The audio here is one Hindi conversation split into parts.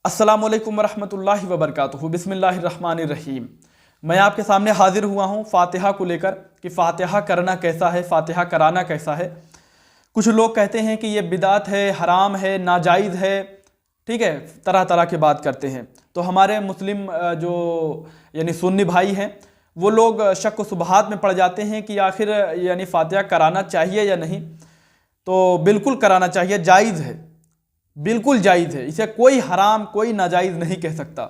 अस्सलामुअलैकुम वरहमतुल्लाहि वबरकातुहू। बिस्मिल्लाहिर्रहमानिर्रहीम। मैं आपके सामने हाजिर हुआ हूँ फ़ातिहा को लेकर कि फ़ातिहा करना कैसा है, फ़ातिहा कराना कैसा है। कुछ लोग कहते हैं कि ये बिदात है, हराम है, नाजायज़ है, ठीक है, तरह तरह की बात करते हैं। तो हमारे मुस्लिम जो यानी सुन्नी भाई हैं वो लोग शक व शुबहात में पड़ जाते हैं कि आखिर यानी फ़ातिहा कराना चाहिए या नहीं। तो बिल्कुल कराना चाहिए, जायज़ है, बिल्कुल जायज़ है। इसे कोई हराम कोई नाजायज़ नहीं कह सकता।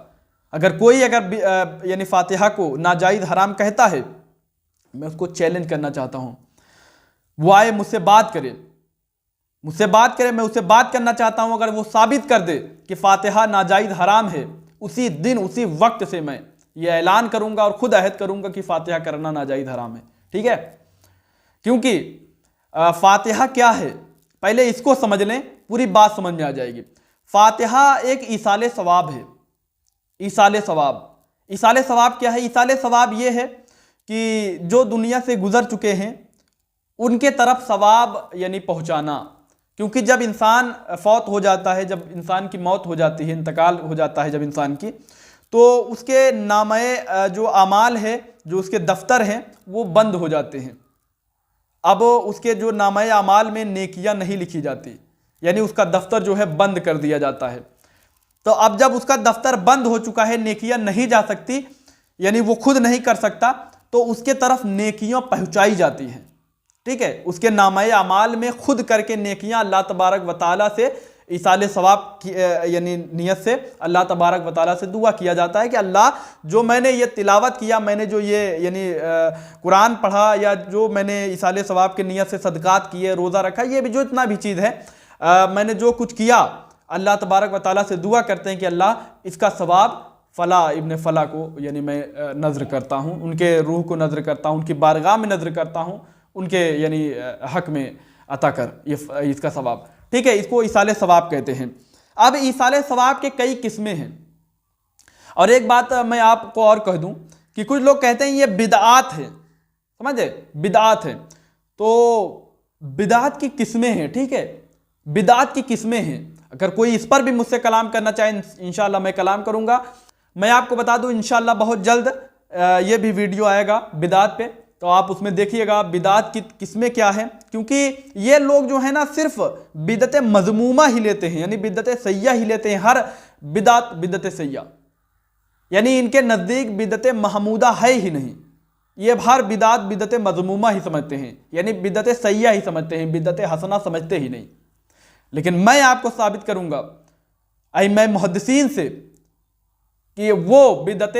अगर कोई यानी फ़ातिहा को नाजायज़ हराम कहता है, मैं उसको चैलेंज करना चाहता हूँ, वो आए मुझसे बात करे, मैं उससे बात करना चाहता हूँ। अगर वो साबित कर दे कि फ़ातिहा नाजायज़ हराम है, उसी दिन उसी वक्त से मैं ये ऐलान करूँगा और खुद अहद करूँगा कि फ़ातिहा करना नाजायज़ हराम है। ठीक है, क्योंकि फ़ातिहा क्या है पहले इसको समझ लें, पूरी बात समझ में आ जाएगी। फ़ातिहा एक ईसाले सवाब है। ईसाले सवाब क्या है? ईसाले सवाब ये है कि जो दुनिया से गुजर चुके हैं उनके तरफ सवाब यानी पहुंचाना। क्योंकि जब इंसान फौत हो जाता है, जब इंसान की मौत हो जाती है, इंतकाल हो जाता है जब इंसान की, तो उसके नामे जो अमाल है, जो उसके दफ्तर हैं, वो बंद हो जाते हैं। अब उसके जो नामे अमाल में नेकियां नहीं लिखी जाती, यानी उसका दफ्तर जो है बंद कर दिया जाता है। तो अब जब उसका दफ्तर बंद हो चुका है, नेकियां नहीं जा सकती, यानी वो खुद नहीं कर सकता, तो उसके तरफ नेकियां पहुंचाई जाती हैं। ठीक है, उसके नामे अमाल में खुद करके नेकियां अल्लाह तबारक व तआला से इसाले सवाब की यानी नियत से अल्लाह तबारक व तआला से दुआ किया जाता है कि अल्लाह, जो मैंने ये तिलावत किया, मैंने जो ये यानी कुरान पढ़ा, या जो मैंने इसाले सवाब की नियत से सदकात किए, रोज़ा रखा, ये भी जो इतना भी चीज़ है, मैंने जो कुछ किया, अल्लाह तबारक व तआला से दुआ करते हैं कि अल्लाह इसका सवाब फ़ला इब्न फ़ला को यानी मैं नज़र करता हूँ, उनके रूह को नज़र करता हूँ, उनकी बारगाह में नज़र करता हूँ, उनके यानी हक में अता कर ये इसका सवाब। ठीक है, इसको इसाले सवाब कहते हैं। अब इसाले सवाब के कई किस्में हैं। और एक बात मैं आपको और कह दूं कि कुछ लोग कहते हैं ये बिदआत है, समझे, बिदआत है। तो बिदआत की किस्में हैं, ठीक है, बिदआत की किस्में हैं। अगर कोई इस पर भी मुझसे कलाम करना चाहे, इंशाअल्लाह मैं कलाम करूंगा। मैं आपको बता दूं, इंशाअल्लाह बहुत जल्द ये भी वीडियो आएगा बिदआत पे, तो आप उसमें देखिएगा बिदात की किस्में क्या है। क्योंकि ये लोग जो है ना सिर्फ बिदत मजमूमा ही लेते हैं, यानी बिदत सैया ही लेते हैं। हर बिदात बिदत सैया, यानी इनके नज़दीक बिदत महमूदा है ही नहीं। ये हर बिदात बिदत मजमूमा ही समझते हैं, यानी बिदत सैया ही समझते हैं, बिदत हसना समझते ही नहीं। लेकिन मैं आपको साबित करूंगा मैं मुहद्दिसीन से कि वो बिदत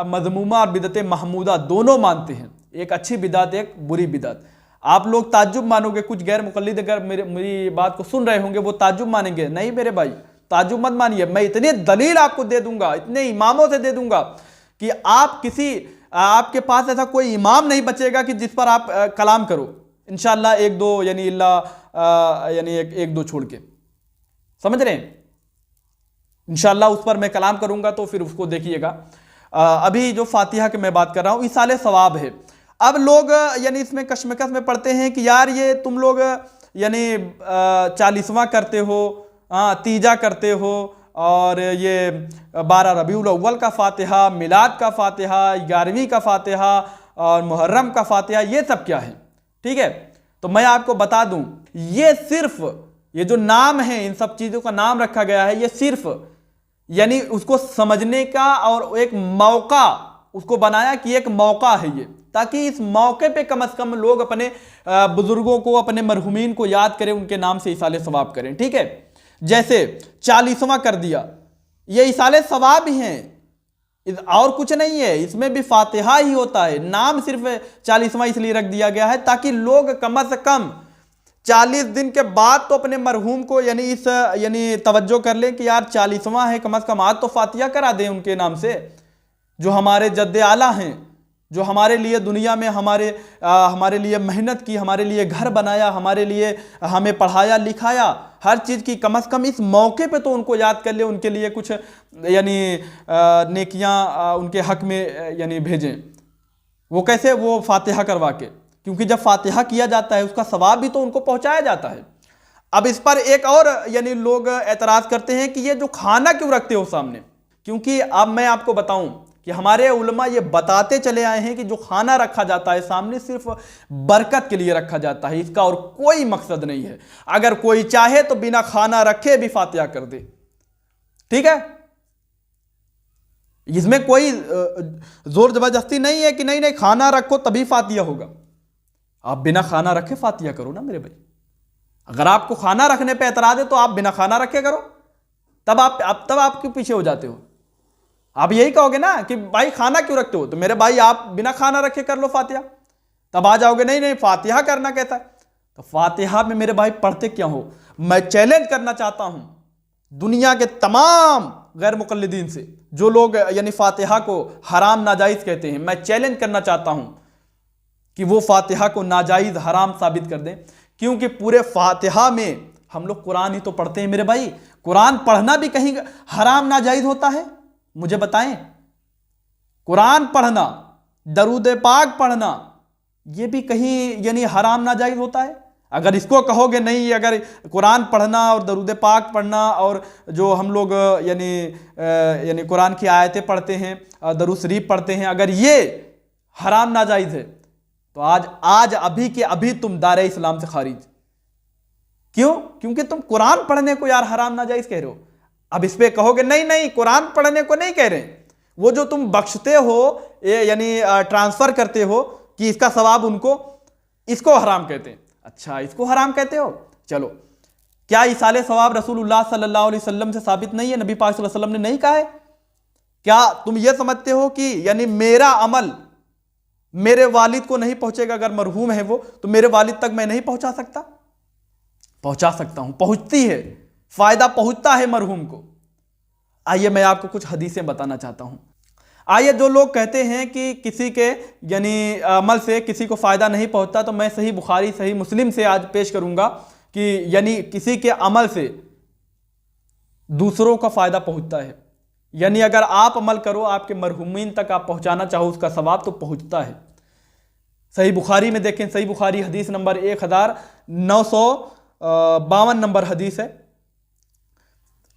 मजमूमा और बिदत महमूदा दोनों मानते हैं, एक अच्छी बिदात एक बुरी बिदात। आप लोग ताज्जुब मानोगे, कुछ गैर मुकल्लिद अगर मेरी बात को सुन रहे होंगे वो ताज्जुब मानेंगे। नहीं मेरे भाई, ताज्जुब मत मानिए। मैं इतनी दलील आपको दे दूंगा, इतने इमामों से दे दूंगा कि आपके पास ऐसा कोई इमाम नहीं बचेगा कि जिस पर आप कलाम करो। इंशाअल्लाह एक दो यानी यानी एक दो छोड़ के, समझ रहे हैं, इंशाअल्लाह उस पर मैं कलाम करूंगा, तो फिर उसको देखिएगा। अभी जो फातिहा की मैं बात कर रहा हूं, इसाले सवाब है। अब लोग यानी इसमें कश्मकश में पड़ते हैं कि यार ये तुम लोग यानी 40वां करते हो, तीजा करते हो, और ये 12 रबीउल अव्वल का फातिहा, मिलाद का फातिहा, 11वीं का फातिहा और मुहर्रम का फातिहा, ये सब क्या है? ठीक है, तो मैं आपको बता दूं, ये सिर्फ ये जो नाम है, इन सब चीज़ों का नाम रखा गया है, ये सिर्फ यानी उसको समझने का और एक मौका उसको बनाया कि एक मौका है ये, ताकि इस मौके पे कम से कम लोग अपने बुजुर्गों को, अपने मरहुमीन को याद करें, उनके नाम से इसाले सवाब करें। ठीक है, जैसे 40वां कर दिया, ये इसाले सवाब ही हैं और कुछ नहीं है, इसमें भी फातिहा ही होता है। नाम सिर्फ 40वां इसलिए रख दिया गया है ताकि लोग कम से कम 40 दिन के बाद तो अपने मरहूम को यानी तवज्जो कर लें कि यार 40वां है, कम से कम आज तो फातिहा करा दें उनके नाम से, जो हमारे जद्दे आला हैं, जो हमारे लिए दुनिया में हमारे लिए मेहनत की, हमारे लिए घर बनाया, हमारे लिए हमें पढ़ाया लिखाया, हर चीज़ की। कम से कम इस मौके पे तो उनको याद कर ले, उनके लिए कुछ यानी नेकियां उनके हक में यानी भेजें। वो कैसे? वो फातिहा करवा के, क्योंकि जब फातिहा किया जाता है उसका सवाब भी तो उनको पहुंचाया जाता है। अब इस पर एक और यानी लोग एतराज़ करते हैं कि ये जो खाना क्यों रखते हो सामने, क्योंकि अब मैं आपको बताऊं कि हमारे उलमा ये बताते चले आए हैं कि जो खाना रखा जाता है सामने सिर्फ बरकत के लिए रखा जाता है, इसका और कोई मकसद नहीं है। अगर कोई चाहे तो बिना खाना रखे भी फातिहा कर दे, ठीक है, इसमें कोई जोर जबरदस्ती नहीं है कि नहीं नहीं खाना रखो तभी फातिहा होगा। आप बिना खाना रखे फातिहा करो ना मेरे भाई। अगर आपको खाना रखने पे एतराज है तो आप बिना खाना रखे करो, तब आपके पीछे हो जाते हो। आप यही कहोगे ना कि भाई खाना क्यों रखते हो, तो मेरे भाई आप बिना खाना रखे कर लो फातिहा। तब आ जाओगे नहीं नहीं फातिहा करना कहता है, तो फातिहा में मेरे भाई पढ़ते क्या हो। मैं चैलेंज करना चाहता हूं दुनिया के तमाम गैर मुकल्लिदीन से, जो लोग यानी फातिहा को हराम नाजायज कहते हैं, मैं चैलेंज करना चाहता हूं कि वो फातिहा को नाजायज हराम साबित कर दें। क्योंकि पूरे फातिहा में हम लोग कुरान ही तो पढ़ते हैं मेरे भाई। कुरान पढ़ना भी कहीं हराम नाजायज होता है? मुझे बताएं। कुरान पढ़ना, दरूद पाक पढ़ना, ये भी कहीं यानी हराम नाजायज होता है? अगर इसको कहोगे नहीं, अगर कुरान पढ़ना और दरूद पाक पढ़ना और जो हम लोग यानी कुरान की आयतें पढ़ते हैं, दरूद शरीफ पढ़ते हैं, अगर ये हराम नाजायज है तो आज अभी के अभी तुम दायरे इस्लाम से खारिज। क्यों? क्योंकि तुम कुरान पढ़ने को यार हराम नाजायज कह रहे हो। अब इस पे कहोगे नहीं नहीं कुरान पढ़ने को नहीं कह रहे, वो जो तुम बख्शते हो यानी ट्रांसफर करते हो कि इसका सवाब उनको, इसको हराम कहते हैं। अच्छा, इसको हराम कहते हो? चलो, क्या इसाले सवाब रसूलुल्लाह सल्लल्लाहु अलैहि वसल्लम से साबित नहीं है? नबी पाक सल्लल्लाहु अलैहि वसल्लम ने नहीं कहा है? क्या तुम ये समझते हो कि यानी मेरा अमल मेरे वालिद को नहीं पहुंचेगा? अगर मरहूम है वो, तो मेरे वालिद तक मैं नहीं पहुंचा सकता? पहुंचा सकता हूं, पहुंचती है, फायदा पहुंचता है मरहूम को। आइए मैं आपको कुछ हदीसें बताना चाहता हूं। आइए, जो लोग कहते हैं कि किसी के यानी अमल से किसी को फायदा नहीं पहुंचता, तो मैं सही बुखारी सही मुस्लिम से आज पेश करूंगा कि यानी किसी के अमल से दूसरों का फायदा पहुंचता है। यानी अगर आप अमल करो, आपके मरहूमीन तक आप पहुंचाना चाहो उसका सवाब, तो पहुंचता है। सही बुखारी में देखें, सही बुखारी हदीस नंबर 1952 नंबर हदीस है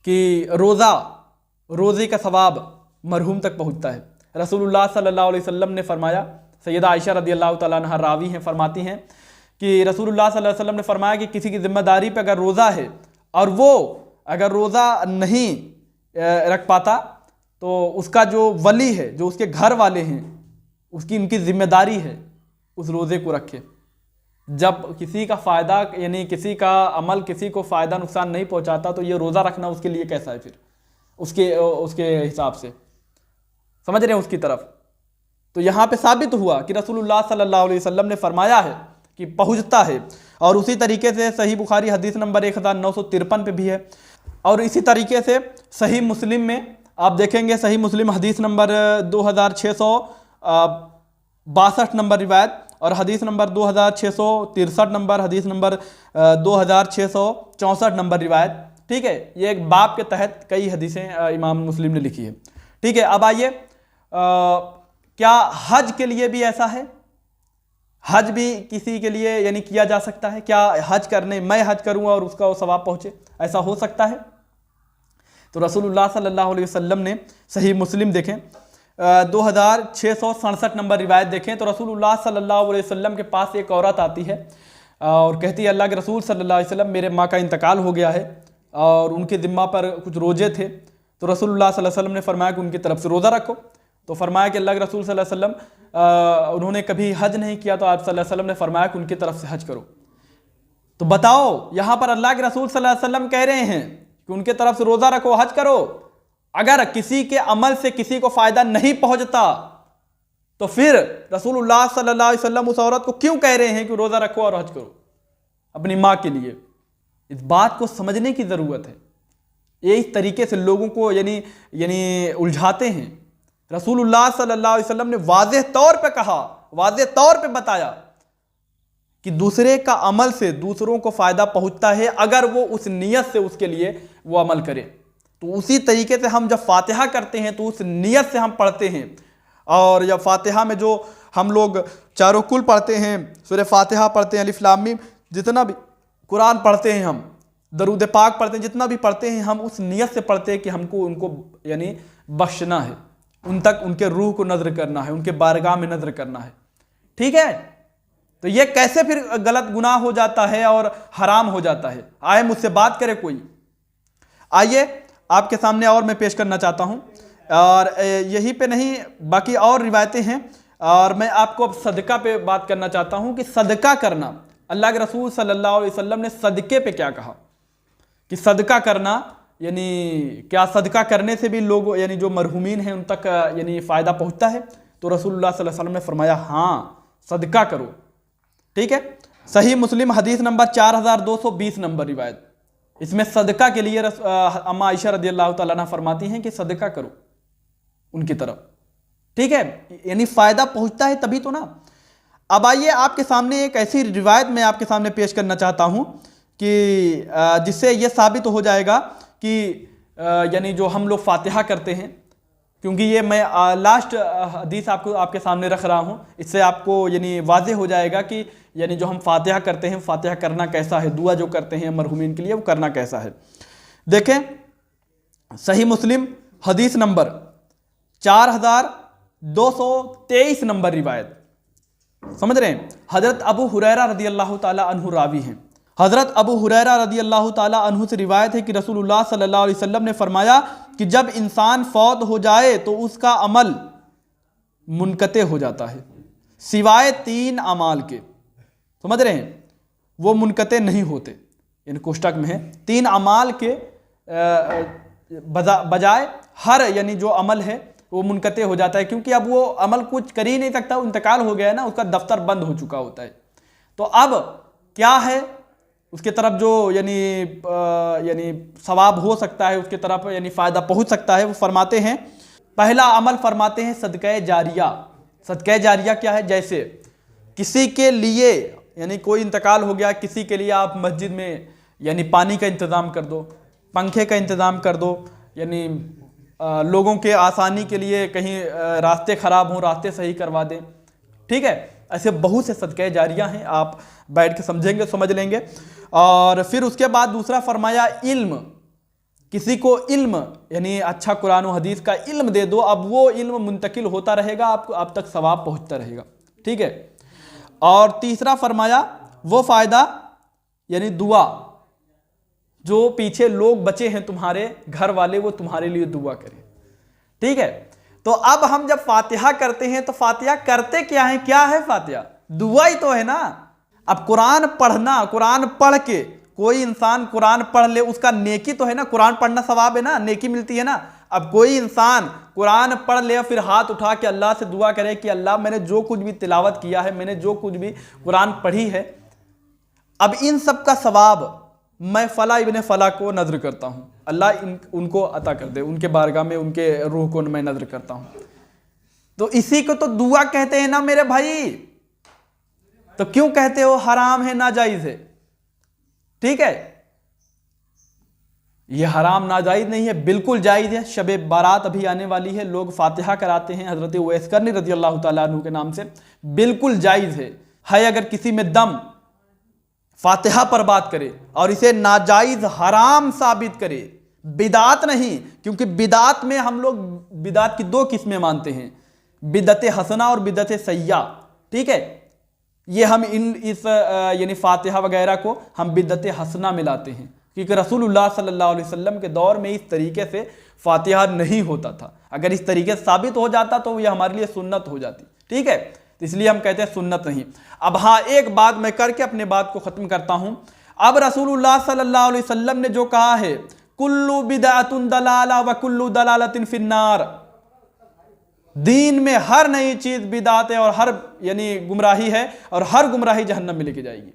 कि रोज़े का सवाब मरहूम तक पहुंचता है। रसूलुल्लाह सल्लल्लाहु अलैहि वसल्लम ने फरमाया, सैयदा आयशा रदियल्लाहु ताला अन्हा रावी हैं, फरमाती हैं कि रसूलुल्लाह सल्लल्लाहु अलैहि वसल्लम ने फरमाया कि किसी की जिम्मेदारी पे अगर रोज़ा है और वो अगर रोज़ा नहीं रख पाता, तो उसका जो वली है, जो उसके घर वाले हैं, उनकी जिम्मेदारी है उस रोज़े को रखे। जब किसी का फ़ायदा यानी किसी का अमल किसी को फ़ायदा नुकसान नहीं पहुंचाता, तो ये रोज़ा रखना उसके लिए कैसा है फिर, उसके हिसाब से समझ रहे हैं उसकी तरफ। तो यहाँ पे साबित हुआ कि रसूलुल्लाह सल्लल्लाहु अलैहि वसल्लम ने फरमाया है कि पहुँचता है। और उसी तरीके से सही बुखारी हदीस नंबर 1953 पे भी है। और इसी तरीके से सही मुस्लिम में आप देखेंगे, सही मुस्लिम हदीस नंबर 2662 नंबर रिवायत, और हदीस नंबर 2663 नंबर, हदीस नंबर 2664 नंबर रिवायत। ठीक है, ये एक बाब के तहत कई हदीसें इमाम मुस्लिम ने लिखी है। ठीक है, अब आइए, क्या हज के लिए भी ऐसा है? हज भी किसी के लिए यानी किया जा सकता है? क्या हज करने, मैं हज करूँगा और उसका वो सवाब पहुँचे, ऐसा हो सकता है? तो रसूलुल्लाह सल्लल्लाहु अलैहि वसल्लम ने सही मुस्लिम देखें 2667 नंबर रिवायत देखें, तो रसूलुल्लाह सल्लल्लाहु अलैहि वसल्लम के पास एक औरत आती है और कहती है, अल्लाह के रसूल सल्लल्लाहु अलैहि वसल्लम, मेरे माँ का इंतकाल हो गया है और उनके ज़िम्मा पर कुछ रोज़े थे। तो रसूलुल्लाह सल्लल्लाहु अलैहि वसल्लम ने फरमाया कि उनकी तरफ से रोज़ा रखो। तो फरमाया कि अल्लाह के रसूल सल्लल्लाहु अलैहि वसल्लम उन्होंने कभी हज नहीं किया, तो आप सल्लल्लाहु अलैहि वसल्लम ने फरमाया कि उनकी तरफ से हज करो। तो बताओ, यहाँ पर अल्लाह के रसूल सल्लल्लाहु अलैहि वसल्लम कह रहे हैं कि उनके तरफ से रोज़ा रखो, हज करो। अगर किसी के अमल से किसी को फ़ायदा नहीं पहुँचता, तो फिर रसूलुल्लाह सल्लल्लाहु अलैहि वसल्लम उस औरत को क्यों कह रहे हैं कि रोज़ा रखो और हज करो अपनी माँ के लिए? इस बात को समझने की ज़रूरत है। ये इस तरीके से लोगों को यानी उलझाते हैं। रसूलुल्लाह सल्लल्लाहु अलैहि वसल्लम ने वाज़ेह तौर पे कहा, वाज़ेह तौर पे बताया कि दूसरे का अमल से दूसरों को फ़ायदा पहुंचता है अगर वो उस नियत से उसके लिए वो अमल करे। तो उसी तरीके से हम जब फातिहा करते हैं तो उस नियत से हम पढ़ते हैं। और जब फातिहा में जो हम लोग चारों कुल पढ़ते हैं, सूरह फातिहा पढ़ते हैं, अलिफ लाम मीम, जितना भी कुरान पढ़ते हैं हम, दरूद पाक पढ़ते हैं, जितना भी पढ़ते हैं हम उस नियत से पढ़ते हैं कि हमको उनको यानी बख्शना है, उन तक उनके रूह को नजर करना है, उनके बारगाह में नजर करना है। ठीक है, तो ये कैसे फिर गलत गुनाह हो जाता है और हराम हो जाता है? आए मुझसे बात करे कोई। आइए आपके सामने और मैं पेश करना चाहता हूं, और यही पे नहीं बाकी और रिवायतें हैं, और मैं आपको अब सदका पे बात करना चाहता हूं कि सदका करना, अल्लाह के रसूल सल्लल्लाहु अलैहि वसल्लम ने सदके पे क्या कहा कि सदका करना यानी क्या सदका करने से भी लोग यानी जो मरहुमीन हैं उन तक यानी फ़ायदा पहुंचता है? तो रसूलुल्लाह सल्लल्लाहु अलैहि वसल्लम ने फरमाया हाँ, सदका करो। ठीक है, सही मुस्लिम हदीस नंबर 4220 नंबर रिवायत। इसमें सदका के लिए अम्मा आयशा रदियल्लाहु ताला अन्हा फरमाती हैं कि सदका करो उनकी तरफ। ठीक है, यानी फ़ायदा पहुंचता है तभी तो ना। अब आइए आपके सामने एक ऐसी रिवायत मैं आपके सामने पेश करना चाहता हूं कि जिससे यह साबित हो जाएगा कि यानी जो हम लोग फातिहा करते हैं, क्योंकि ये मैं लास्ट हदीस आपको आपके सामने रख रहा हूँ, इससे आपको यानी वाज़ेह हो जाएगा कि यानी जो हम फातिहा करते हैं, फातिहा करना कैसा है, दुआ जो करते हैं मरहुमीन के लिए वो करना कैसा है। देखें सही मुस्लिम हदीस नंबर 4223 नंबर रिवायत, समझ रहे हैं? हज़रत अबू हुरैरा रदियल्लाहु ताला अन्हु रावी हैं। हज़रत अबू हुरैरा रदियल्लाहु ताला अन्हु से रिवायत है कि रसूलुल्लाह सल्लल्लाहु अलैहि वसल्लम ने फरमाया कि जब इंसान फौत हो जाए तो उसका अमल मुनक़ते हो जाता है सिवाय 3 अमाल के। समझ रहे हैं? वो मुनक़ते नहीं होते, इन कोष्टक में है 3 अमाल के बजाय हर यानी जो अमल है वो मुनक़ते हो जाता है, क्योंकि अब वो अमल कुछ कर ही नहीं सकता, इंतकाल हो गया है ना, उसका दफ्तर बंद हो चुका होता है। तो अब क्या है उसके तरफ जो यानी सवाब हो सकता है, उसके तरफ यानी फ़ायदा पहुंच सकता है, वो फरमाते हैं पहला अमल फरमाते हैं सदक़े जारिया। सदक़े जारिया क्या है? जैसे किसी के लिए यानी कोई इंतकाल हो गया, किसी के लिए आप मस्जिद में यानी पानी का इंतज़ाम कर दो, पंखे का इंतज़ाम कर दो, यानी लोगों के आसानी के लिए कहीं रास्ते ख़राब हों रास्ते सही करवा दें। ठीक है, ऐसे बहुत से सदक़े जारिया हैं, आप बैठ के समझेंगे समझ लेंगे। और फिर उसके बाद दूसरा फरमाया इल्म, किसी को इल्म यानी अच्छा कुरान और हदीस का इल्म दे दो, अब वो इल्म मुंतकिल होता रहेगा, आपको आप तक सवाब पहुंचता रहेगा। ठीक है, और तीसरा फरमाया वो फ़ायदा यानी दुआ, जो पीछे लोग बचे हैं तुम्हारे घर वाले वो तुम्हारे लिए दुआ करें। ठीक है, तो अब हम जब फातिहा करते हैं तो फातिहा करते क्या है? क्या है फातिहा? दुआ ही तो है ना। अब कुरान पढ़ना, कुरान पढ़ के कोई इंसान कुरान पढ़ ले, उसका नेकी तो है ना, कुरान पढ़ना सवाब है ना, नेकी मिलती है ना। अब कोई इंसान कुरान पढ़ ले फिर हाथ उठा के अल्लाह से दुआ करे कि अल्लाह मैंने जो कुछ भी तिलावत किया है, मैंने जो कुछ भी कुरान पढ़ी है, अब इन सब का सवाब मैं फला इब्ने फला को नजर करता हूँ, अल्लाह उनको अता कर दे, उनके बारगाह में उनके रूह को मैं नजर करता हूँ। तो इसी को तो दुआ कहते हैं ना मेरे भाई। तो क्यों कहते हो हराम है, नाजायज है? ठीक है, यह हराम नाजायज नहीं है, बिल्कुल जायज है। शब बारात अभी आने वाली है, लोग फातिहा कराते हैं हजरत उवैस करनी रज़ियल्लाहु ताला अन्हु के नाम से, बिल्कुल जायज है। अगर किसी में दम फातिहा पर बात करे और इसे नाजायज हराम साबित करे, बिदात नहीं, क्योंकि बिदात में हम लोग बिदात की 2 किस्में मानते हैं, बिदत हसना और बिदत सय्या। ठीक है, ये हम इस यानी फातिहा वगैरह को हम बिदत हसना मिलाते हैं, क्योंकि रसूलुल्लाह सल्लल्लाहु अलैहि वसल्लम के दौर में इस तरीके से फातिहा नहीं होता था। अगर इस तरीके से साबित हो जाता तो यह हमारे लिए सुन्नत हो जाती। ठीक है, तो इसलिए हम कहते हैं सुन्नत नहीं। अब हाँ, एक बात मैं करके अपने बात को ख़त्म करता हूँ। अब रसूलुल्लाह सल्लल्लाहु अलैहि वसल्लम ने जो कहा है कुल्लु बिदअतुन दलाला व कुल्लु दलालतिन फिन्नार, दीन में हर नई चीज बिदात है और हर यानी गुमराही है और हर गुमराही जहन्नम में लेके जाएगी।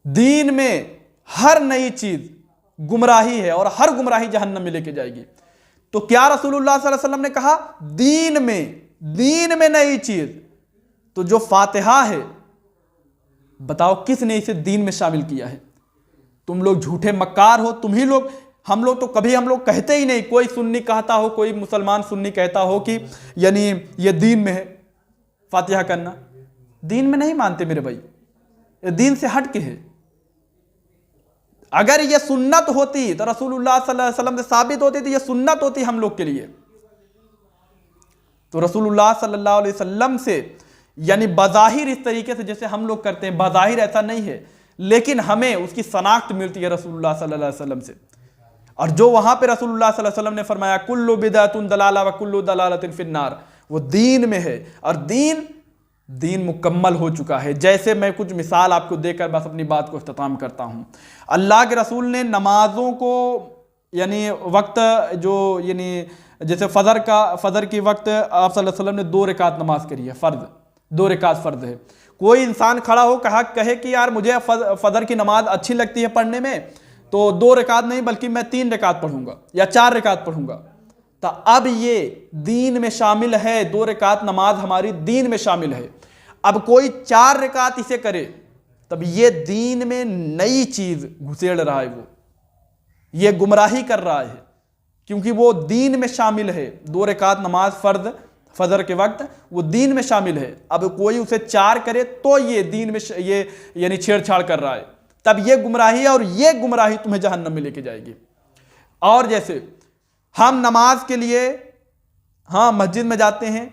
दीन में हर नई चीज गुमराही है और हर गुमराही जहन्नम में लेके जाएगी। तो क्या रसूलुल्लाह सल्लल्लाहु अलैहि वसल्लम ने कहा दीन में नई चीज? तो जो फातिहा है, बताओ किसने इसे दीन में शामिल किया है? तुम लोग झूठे मक्कार हो, तुम ही लोग। हम लोग तो कभी हम लोग कहते ही नहीं, कोई सुन्नी कहता हो, कोई मुसलमान सुन्नी कहता हो कि यानी ये दीन में है फातिहा करना। दीन में नहीं मानते मेरे भाई, ये दीन से हट के है। अगर ये सुन्नत होती तो रसूलुल्लाह सल्लल्लाहु अलैहि वसल्लम से साबित होती थी, ये सुन्नत होती हम लोग के लिए। तो रसूलुल्लाह सल्लल्लाहु अलैहि वसल्लम से यानी बज़ाहिर इस तरीके से जैसे हम लोग करते हैं, बज़ाहिर ऐसा नहीं है, लेकिन हमें उसकी शनाख्त मिलती है रसूलुल्लाह सल्लल्लाहु अलैहि वसल्लम से। और जो वहां पे रसूलुल्लाह सल्लल्लाहु अलैहि वसल्लम ने फरमाया कुल्लु बिदअतुन दलाला व कुल्लु दलालतिन फिन्नार, वो दीन में है और दीन मुकम्मल हो चुका है। जैसे मैं कुछ मिसाल आपको देकर बस अपनी बात को इख्तिताम करता हूँ। अल्लाह के रसूल ने नमाजों को यानी वक्त जो यानी जैसे फजर की वक्त आप सल्लल्लाहु अलैहि वसल्लम ने 2 रकात नमाज करी है, फ़र्ज 2 रकात फ़र्ज है। कोई इंसान खड़ा हो कहे कि यार मुझे फजर की नमाज अच्छी लगती है पढ़ने में, तो 2 रकात नहीं बल्कि मैं 3 रकात पढ़ूंगा या 4 रकात पढ़ूंगा, तो अब ये दीन में शामिल है। 2 रकात नमाज हमारी दीन में शामिल है। अब कोई 4 रकात इसे करे तब ये दीन में नई चीज घुसेड़ रहा है, वो ये गुमराही कर रहा है, क्योंकि वो दीन में शामिल है। 2 रकात नमाज फर्ज फजर के वक्त वो दीन में शामिल है। अब कोई उसे 4 करे तो ये दीन में ये यानी छेड़छाड़ कर रहा है, तब ये गुमराही है और ये गुमराही तुम्हें जहन्नम में लेके जाएगी। और जैसे हम नमाज के लिए हाँ मस्जिद में जाते हैं,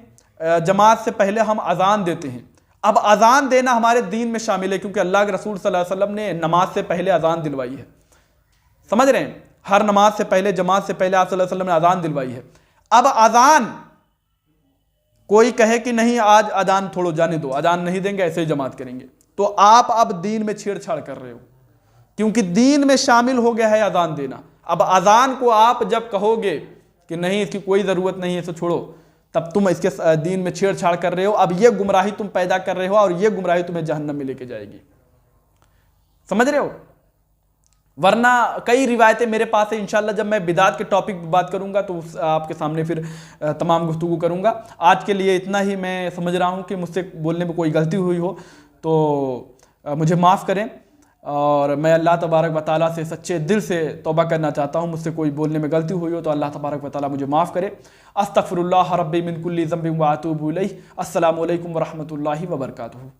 जमात से पहले हम अजान देते हैं। अब अजान देना हमारे दीन में शामिल है, क्योंकि अल्लाह के रसूल सल्लल्लाहु अलैहि वसल्लम ने नमाज से पहले अजान दिलवाई है। समझ रहे हैं, हर नमाज से पहले जमात से पहले आप सल्लल्लाहु अलैहि वसल्लम ने अजान दिलवाई है। अब अजान कोई कहे कि नहीं आज अजान छोड़ो जाने दो, अजान नहीं देंगे ऐसे ही जमात करेंगे, तो आप अब दीन में छेड़छाड़ कर रहे हो, क्योंकि दीन में शामिल हो गया है अजान देना। अब अजान को आप जब कहोगे कि नहीं इसकी कोई ज़रूरत नहीं है इसे छोड़ो, तब तुम इसके दीन में छेड़छाड़ कर रहे हो। अब ये गुमराही तुम पैदा कर रहे हो और ये गुमराही तुम्हें जहन्नम में लेके जाएगी। समझ रहे हो? वरना कई रिवायतें मेरे पास है, इंशाल्लाह जब मैं बिदात के टॉपिक पर बात करूंगा तो आपके सामने फिर तमाम गुफ्तगू करूंगा। आज के लिए इतना ही। मैं समझ रहा हूं कि मुझसे बोलने में कोई गलती हुई हो तो मुझे माफ़ करें, और मैं अल्लाह तबारक व तआला से सच्चे दिल से तौबा करना चाहता हूँ। मुझसे कोई बोलने में गलती हुई हो तो अल्लाह तबारक व तआला मुझे माफ़ करे। अस्तगफिरुल्लाह रब्बी मिन कुल्ली ज़ंबिन व अतूबु इलैह। अस्सलामु अलैकुम व रहमतुल्लाहि व बरकातुहू।